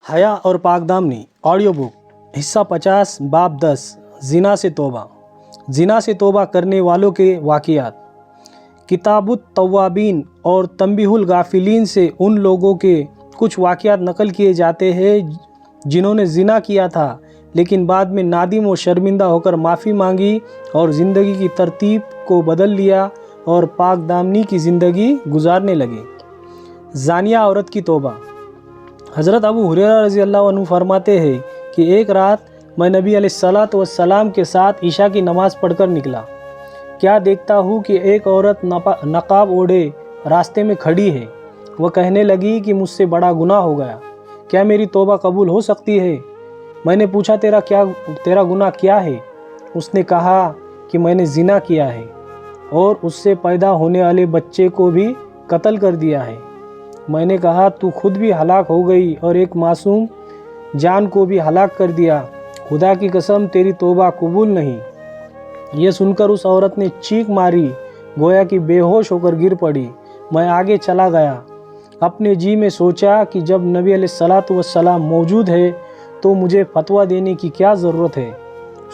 हया और पाकदामनी audio book हिस्सा 50 बाब 10 ज़िना से तौबा करने वालों के वाक़ियात। किताबुत तव्वाबीन और तंबीहुल गाफिलीन से उन लोगों के कुछ वाक़ियात नकल किए जाते हैं जिन्होंने ज़िना किया था लेकिन बाद में नादिम और शर्मिंदा होकर माफ़ी मांगी और ज़िंदगी की तरतीब को बदल लिया और पाकदामनी की ज़िंदगी गुजारने लगे। ज़ानिया औरत की तौबा। हज़रत अबू हुरैरा रज़ी अल्लाह अन्हु फरमाते हैं कि एक रात मैं नबी अलैहिस्सलातु वस्सलाम के साथ ईशा की नमाज़ पढ़कर निकला। क्या देखता हूँ कि एक औरत नकाब ओढ़े रास्ते में खड़ी है। वह कहने लगी कि मुझसे बड़ा गुनाह हो गया, क्या मेरी तौबा कबूल हो सकती है? मैंने पूछा तेरा गुनाह क्या है? उसने कहा कि मैंने ज़िना किया है और उससे पैदा होने वाले बच्चे को भी कत्ल कर दिया है। मैंने कहा तू खुद भी हलाक हो गई और एक मासूम जान को भी हलाक कर दिया। खुदा की कसम तेरी तौबा कबूल नहीं। ये सुनकर उस औरत ने चीख मारी, गोया कि बेहोश होकर गिर पड़ी। मैं आगे चला गया। अपने जी में सोचा कि जब नबी अलैहिस्सलातु वस्सलाम मौजूद है तो मुझे फतवा देने की क्या ज़रूरत है।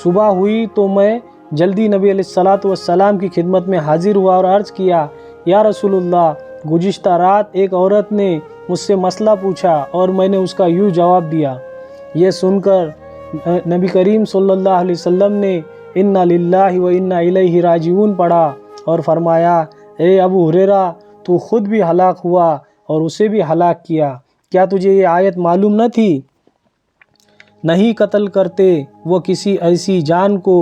सुबह हुई तो मैं जल्दी नबी अलैहिस्सलातु वस्सलाम की खिदमत में हाजिर हुआ और अर्ज़ किया, या रसूलुल्लाह, गुज़िश्ता रात एक औरत ने मुझसे मसला पूछा और मैंने उसका यूँ जवाब दिया। यह सुनकर नबी करीम सल्लल्लाहु अलैहि वसल्लम ने इन्ना लिल्लाहि व इन्ना इलैहि राजिऊन पढ़ा और फरमाया, ए अबू हुरैरा, तू खुद भी हलाक हुआ और उसे भी हलाक किया। क्या तुझे ये आयत मालूम न थी? नहीं कत्ल करते वो किसी ऐसी जान को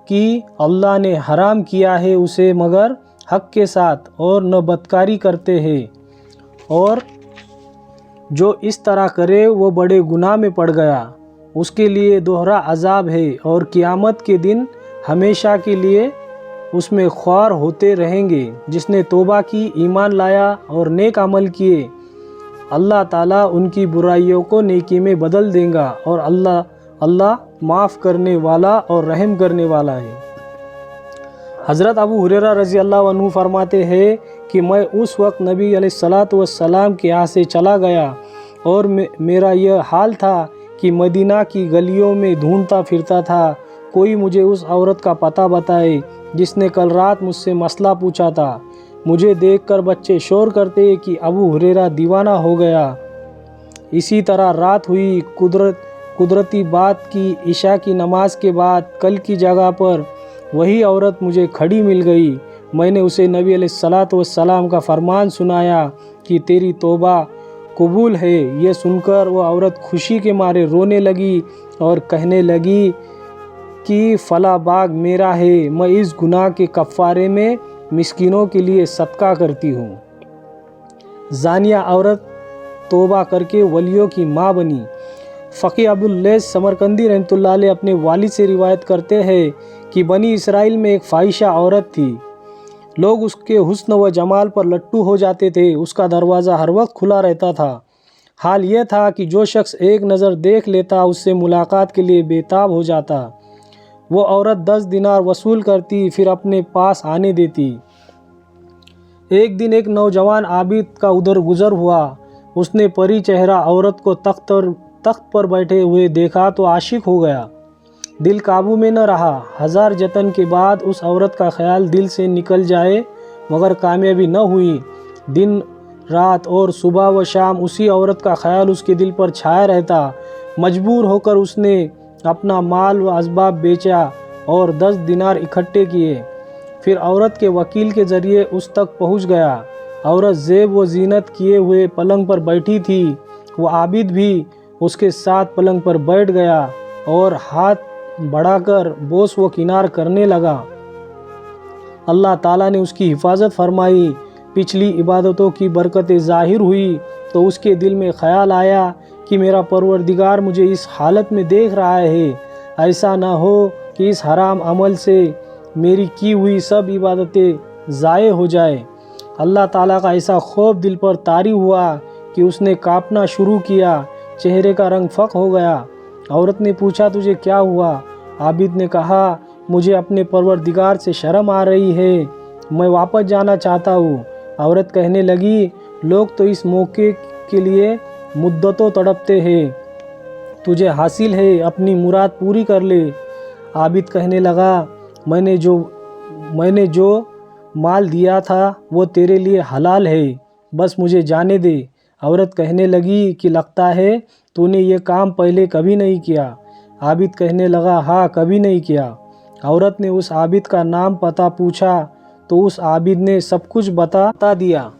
कि अल्लाह ने हराम किया है उसे मगर हक़ के साथ, और न बदकारी करते हैं, और जो इस तरह करे वो बड़े गुनाह में पड़ गया, उसके लिए दोहरा अजाब है और क़यामत के दिन हमेशा के लिए उसमें ख्वार होते रहेंगे। जिसने तौबा की, ईमान लाया और नेक अमल किए, अल्लाह ताला उनकी बुराइयों को नेकी में बदल देगा और अल्लाह माफ़ करने वाला और रहम करने वाला है। हज़रत अबू हुरैरा रज़ी अल्लाह अन्हु फरमाते हैं कि मैं उस वक्त नबी अलैहिस्सलातु वस्सलाम के यहाँ से चला गया और मेरा यह हाल था कि मदीना की गलियों में ढूंढता फिरता था, कोई मुझे उस औरत का पता बताए जिसने कल रात मुझसे मसला पूछा था। मुझे देखकर बच्चे शोर करते कि अबू हुरैरा दीवाना हो गया। इसी तरह रात हुई। कुदरती बात की ईशा की नमाज के बाद कल की जगह पर वही औरत मुझे खड़ी मिल गई। मैंने उसे नबी अलैहिस्सलातु वस्सलाम का फरमान सुनाया कि तेरी तौबा कबूल है। ये सुनकर वो औरत खुशी के मारे रोने लगी और कहने लगी कि फला बाग मेरा है, मैं इस गुनाह के कफ़ारे में मिस्कीनों के लिए सदका करती हूँ। ज़ानिया औरत तौबा करके वलियों की माँ बनी। फ़क़ी अबुल लैस समरकंदी रहमतुल्लाह अलैह अपने वालिद से रिवायत करते हैं कि बनी इसराइल में एक फ़ाहिशा औरत थी। लोग उसके हुस्न व जमाल पर लट्टू हो जाते थे। उसका दरवाज़ा हर वक्त खुला रहता था। हाल यह था कि जो शख्स एक नज़र देख लेता उससे मुलाकात के लिए बेताब हो जाता। वो औरत 10 दिनार वसूल करती, फिर अपने पास आने देती। एक दिन एक नौजवान आबिद का उधर गुज़र हुआ। उसने परी चेहरा औरत को तख्त पर बैठे हुए देखा तो आशिक हो गया। दिल काबू में न रहा। हज़ार जतन के बाद उस औरत का ख्याल दिल से निकल जाए मगर कामयाबी न हुई। दिन रात और सुबह व शाम उसी औरत का ख्याल उसके दिल पर छाया रहता। मजबूर होकर उसने अपना माल व असबाब बेचा और 10 दिनार इकट्ठे किए। फिर औरत के वकील के ज़रिए उस तक पहुंच गया। औरत ज़ेब व ज़ीनत किए हुए पलंग पर बैठी थी। वो आबिद भी उसके साथ पलंग पर बैठ गया और हाथ बढ़ाकर बोस व किनार करने लगा। अल्लाह ताला ने उसकी हिफाजत फरमाई। पिछली इबादतों की बरकतें ज़ाहिर हुई तो उसके दिल में ख़याल आया कि मेरा परवरदिगार मुझे इस हालत में देख रहा है। ऐसा ना हो कि इस हराम अमल से मेरी की हुई सब इबादतें ज़ाये हो जाए। अल्लाह ताला का ऐसा खौफ दिल पर तारी हुआ कि उसने कांपना शुरू किया। चेहरे का रंग फ़क हो गया। औरत ने पूछा, तुझे क्या हुआ? आबिद ने कहा, मुझे अपने परवरदिगार से शर्म आ रही है, मैं वापस जाना चाहता हूँ। औरत कहने लगी, लोग तो इस मौके के लिए मुद्दतों तड़पते हैं, तुझे हासिल है, अपनी मुराद पूरी कर ले। आबिद कहने लगा, मैंने जो माल दिया था वो तेरे लिए हलाल है, बस मुझे जाने दे। औरत कहने लगी कि लगता है तूने ये काम पहले कभी नहीं किया। आबिद कहने लगा, हाँ कभी नहीं किया। औरत ने उस आबिद का नाम पता पूछा तो उस आबिद ने सब कुछ बता दिया।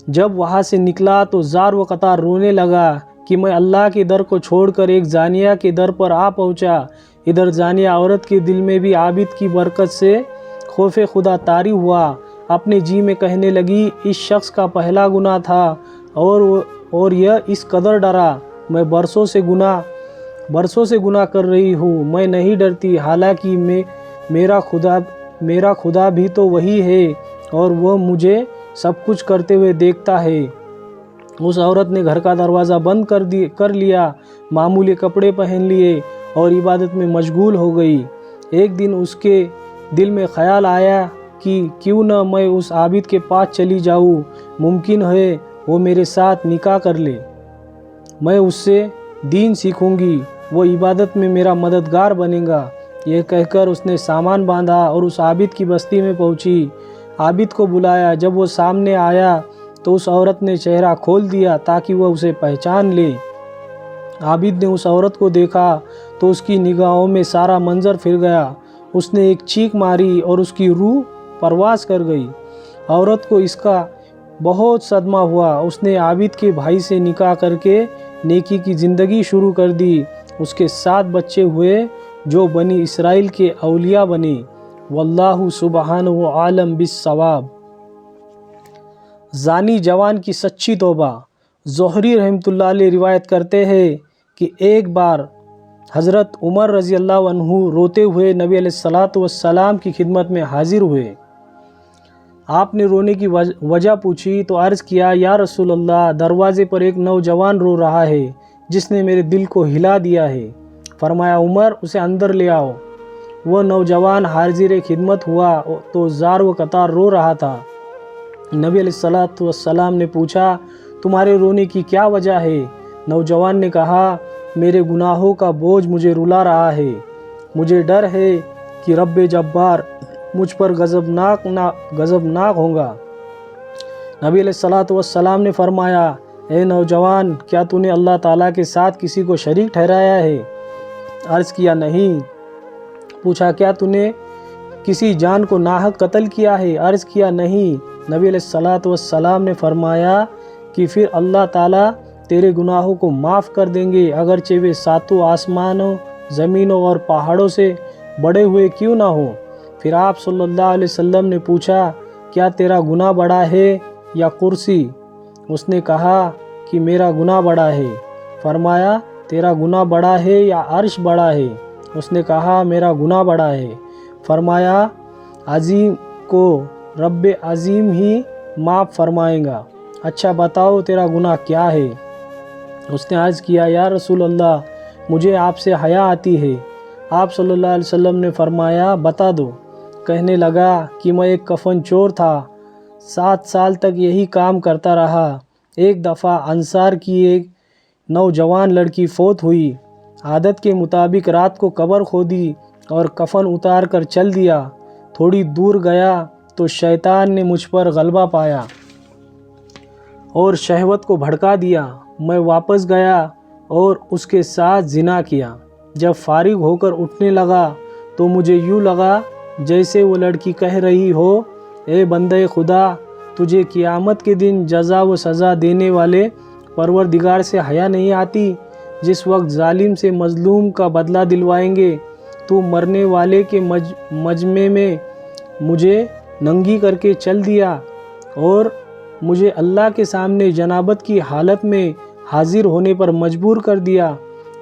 जब वहाँ से निकला तो जार व कतार रोने लगा कि मैं अल्लाह के दर को छोड़कर एक जानिया के दर पर आ पहुँचा। इधर जानिया औरत के दिल में भी आबिद की बरकत से खौफ खुदा तारी हुआ। अपने जी में कहने लगी, इस शख्स का पहला गुनाह था और यह इस कदर डरा। मैं बरसों से गुनाह कर रही हूँ, मैं नहीं डरती। हालांकि मेरा खुदा भी तो वही है और वह मुझे सब कुछ करते हुए देखता है। उस औरत ने घर का दरवाज़ा बंद कर लिया, मामूली कपड़े पहन लिए और इबादत में मशगूल हो गई। एक दिन उसके दिल में ख्याल आया कि क्यों न मैं उस आबिद के पास चली जाऊँ, मुमकिन है वो मेरे साथ निकाह कर ले। मैं उससे दीन सीखूंगी, वो इबादत में मेरा मददगार बनेगा। यह कहकर उसने सामान बांधा और उस आबिद की बस्ती में पहुंची। आबिद को बुलाया। जब वो सामने आया तो उस औरत ने चेहरा खोल दिया ताकि वह उसे पहचान ले। आबिद ने उस औरत को देखा तो उसकी निगाहों में सारा मंजर फिर गया। उसने एक चीख मारी और उसकी रूह परवास कर गई। औरत को इसका बहुत सदमा हुआ। उसने आबिद के भाई से निकाह करके नेकी की ज़िंदगी शुरू कर दी। उसके 7 बच्चे हुए जो बनी इसराइल के औलिया बने। वल्लाहु सुबहानहु आलम बिस्सवाब। जानी जवान की सच्ची तौबा। ज़ोहरी रहमतुल्लाह अलैह रिवायत करते हैं कि एक बार हज़रत उमर रज़ी अल्लाह अन्हु रोते हुए नबी अलैहिस्सलातु वस्सलाम की खिदमत में हाजिर हुए। आपने रोने की वजह पूछी तो अर्ज़ किया, या रसूल अल्लाह, दरवाज़े पर एक नौजवान रो रहा है जिसने मेरे दिल को हिला दिया है। फरमाया, उमर, उसे अंदर ले आओ। वह नौजवान हाजिर खिदमत हुआ तो जार व कतार रो रहा था। नबी अलैहिस्सलातु वस्सलाम ने पूछा, तुम्हारे रोने की क्या वजह है? नौजवान ने कहा, मेरे गुनाहों का बोझ मुझे रुला रहा है। मुझे डर है कि रब्बे जब्बार मुझ पर गज़बनाक होगा। नबी अलैहिस्सलातु वस्सलाम ने फरमाया, ए नौजवान, क्या तूने अल्लाह ताला के साथ किसी को शरीक ठहराया है? अर्ज़ किया, नहीं। पूछा, क्या तूने किसी जान को नाहक कत्ल किया है? अर्ज़ किया, नहीं। नबी अलैहिस्सलातु वस्सलाम ने फरमाया कि फिर अल्लाह ताला तेरे गुनाहों को माफ़ कर देंगे, अगरचे वे 7 आसमानों, ज़मीनों और पहाड़ों से बड़े हुए क्यों ना हो। फिर आप सल्लल्लाहु अलैहि वसल्लम ने पूछा, क्या तेरा गुनाह बड़ा है या कुर्सी? उसने कहा कि मेरा गुनाह बड़ा है। फरमाया, तेरा गुनाह बड़ा है या अर्श बड़ा है? उसने कहा, मेरा गुनाह बड़ा है। फरमाया, अजीम को रब्बे अजीम ही माफ़ फरमाएगा। अच्छा बताओ, तेरा गुनाह क्या है? उसने अर्ज़ किया, या रसूल अल्लाह, मुझे आपसे हया आती है। आप सल्लल्लाहु अलैहि वसल्लम ने फरमाया, बता दो। कहने लगा कि मैं एक कफन चोर था, 7 साल तक यही काम करता रहा। एक दफ़ा अंसार की एक नौजवान लड़की फौत हुई। आदत के मुताबिक रात को कब्र खोदी और कफन उतार कर चल दिया। थोड़ी दूर गया तो शैतान ने मुझ पर गलबा पाया और शहवत को भड़का दिया। मैं वापस गया और उसके साथ जिना किया। जब फारिग होकर उठने लगा तो मुझे यूँ लगा जैसे वो लड़की कह रही हो, ए बंदे खुदा, तुझे क़यामत के दिन जज़ा व सज़ा देने वाले परवरदिगार से हया नहीं आती? जिस वक्त जालिम से मज़लूम का बदला दिलवाएंगे, तू मरने वाले के मजमे में मुझे नंगी करके चल दिया और मुझे अल्लाह के सामने जनाबत की हालत में हाजिर होने पर मजबूर कर दिया।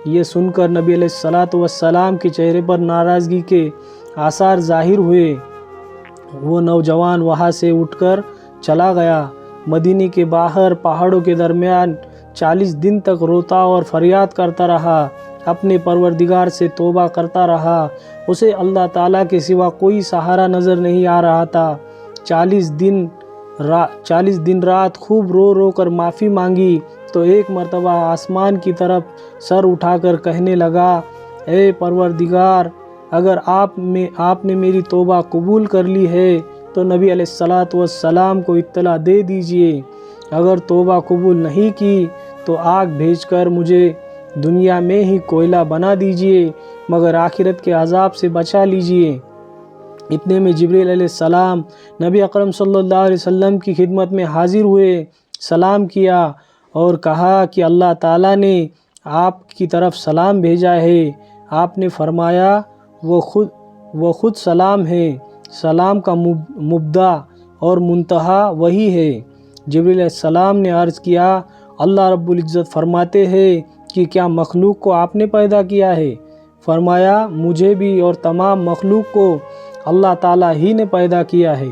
ये सुनकर नबी अलैहिस्सलातु वस्सलाम के चेहरे पर नाराज़गी के आसार ज़ाहिर हुए। वो नौजवान वहाँ से उठकर चला गया। मदीने के बाहर पहाड़ों के दरमियान 40 दिन तक रोता और फरियाद करता रहा। अपने परवरदिगार से तौबा करता रहा। उसे अल्लाह ताला के सिवा कोई सहारा नज़र नहीं आ रहा था। 40 दिन रात खूब रो रो कर माफ़ी मांगी تو ایک مرتبہ آسمان کی طرف سر اٹھا کر کہنے لگا، اے پروردگار، اگر آپ نے میری توبہ قبول کر لی ہے تو نبی علیہ الصلاۃ والسلام کو اطلاع دے دیجئے، اگر توبہ قبول نہیں کی تو آگ بھیج کر مجھے دنیا میں ہی کوئلہ بنا دیجئے مگر آخرت کے عذاب سے بچا لیجئے۔ اتنے میں جبریل علیہ السلام نبی اکرم صلی اللہ علیہ وسلم کی خدمت میں حاضر ہوئے، سلام کیا اور کہا کہ اللہ تعالیٰ نے آپ کی طرف سلام بھیجا ہے۔ آپ نے فرمایا وہ خود سلام ہے، سلام کا مبدا اور منتہا وہی ہے۔ جبریل علیہ السلام نے عرض کیا، اللہ رب العزت فرماتے ہیں کہ کیا مخلوق کو آپ نے پیدا کیا ہے؟ فرمایا، مجھے بھی اور تمام مخلوق کو اللہ تعالیٰ ہی نے پیدا کیا ہے۔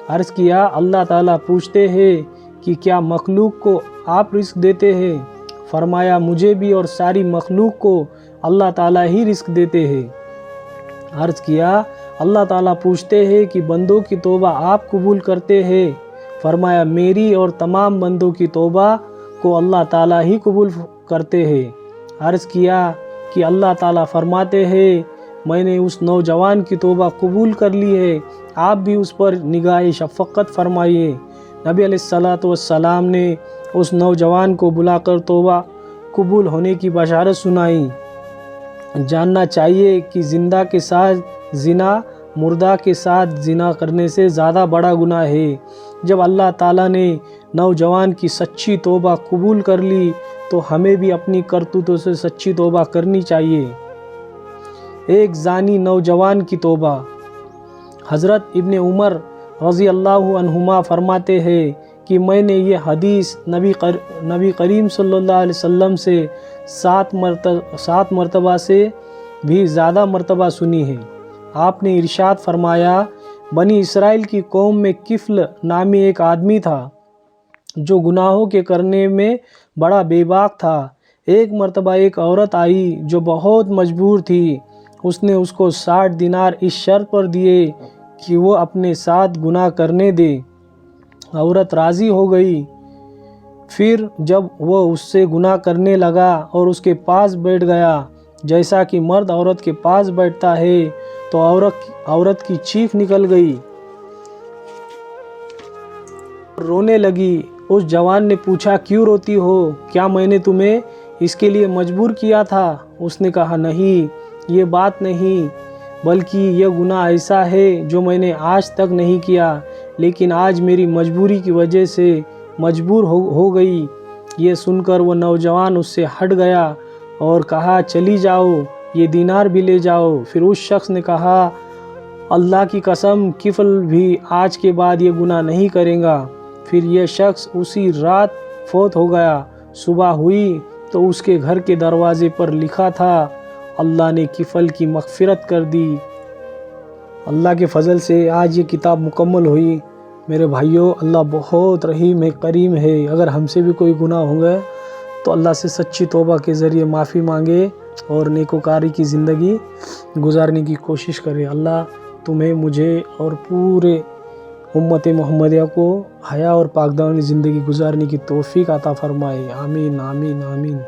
عرض کیا، اللہ تعالیٰ پوچھتے ہیں کہ کیا مخلوق کو آپ رزق دیتے ہیں؟ فرمایا، مجھے بھی اور ساری مخلوق کو اللہ تعالیٰ ہی رزق دیتے ہیں۔ عرض کیا، اللہ تعالیٰ پوچھتے ہیں کہ بندوں کی توبہ آپ قبول کرتے ہیں؟ فرمایا، میری اور تمام بندوں کی توبہ کو اللہ تعالیٰ ہی قبول کرتے ہیں۔ عرض کیا کہ اللہ تعالیٰ فرماتے ہیں، میں نے اس نوجوان کی توبہ قبول کر لی ہے، آپ بھی اس پر نگاہ شفقت فرمائیے۔ نبی علیہ الصلاۃ والسلام نے اس نوجوان کو بلا کر توبہ قبول ہونے کی بشارت سنائی۔ جاننا چاہیے کہ زندہ کے ساتھ زنا مردہ کے ساتھ زنا کرنے سے زیادہ بڑا گناہ ہے۔ جب اللہ تعالیٰ نے نوجوان کی سچی توبہ قبول کر لی تو ہمیں بھی اپنی کرتوتوں سے سچی توبہ کرنی چاہیے۔ ایک زانی نوجوان کی توبہ۔ حضرت ابن عمر رضی اللہ عنہما فرماتے ہیں کہ میں نے یہ حدیث نبی کریم صلی اللہ علیہ وسلم سے 7 مرتبہ سے بھی زیادہ مرتبہ سنی ہے۔ آپ نے ارشاد فرمایا، بنی اسرائیل کی قوم میں کفل نامی ایک آدمی تھا جو گناہوں کے کرنے میں بڑا بے باک تھا۔ ایک مرتبہ ایک عورت آئی جو بہت مجبور تھی، اس نے اس کو 60 دینار اس شرط پر دیے کہ وہ اپنے ساتھ گناہ کرنے دے۔ عورت راضی ہو گئی۔ پھر جب وہ اس سے گناہ کرنے لگا اور اس کے پاس بیٹھ گیا، جیسا کہ مرد عورت کے پاس بیٹھتا ہے، تو عورت کی چیخ نکل گئی، رونے لگی۔ اس جوان نے پوچھا، کیوں روتی ہو؟ کیا میں نے تمہیں اس کے لیے مجبور کیا تھا؟ اس نے کہا، نہیں، یہ بات نہیں، بلکہ یہ گناہ ایسا ہے جو میں نے آج تک نہیں کیا، لیکن آج میری مجبوری کی وجہ سے مجبور ہو گئی۔ یہ سن کر وہ نوجوان اس سے ہٹ گیا اور کہا، چلی جاؤ، یہ دینار بھی لے جاؤ۔ پھر اس شخص نے کہا، اللہ کی قسم، کفل بھی آج کے بعد یہ گناہ نہیں کرے گا۔ پھر یہ شخص اسی رات فوت ہو گیا۔ صبح ہوئی تو اس کے گھر کے دروازے پر لکھا تھا، اللہ نے کفل کی مغفرت کر دی۔ اللہ کے فضل سے آج یہ کتاب مکمل ہوئی۔ میرے بھائیوں، اللہ بہت رحیم ہے، کریم ہے۔ اگر ہم سے بھی کوئی گناہ ہوں گے تو اللہ سے سچی توبہ کے ذریعے معافی مانگے اور نیکوکاری کی زندگی گزارنے کی کوشش کرے۔ اللہ تمہیں، مجھے اور پورے امت محمدیہ کو حیا اور پاکدامنی زندگی گزارنے کی توفیق عطا فرمائے۔ آمین آمین آمین۔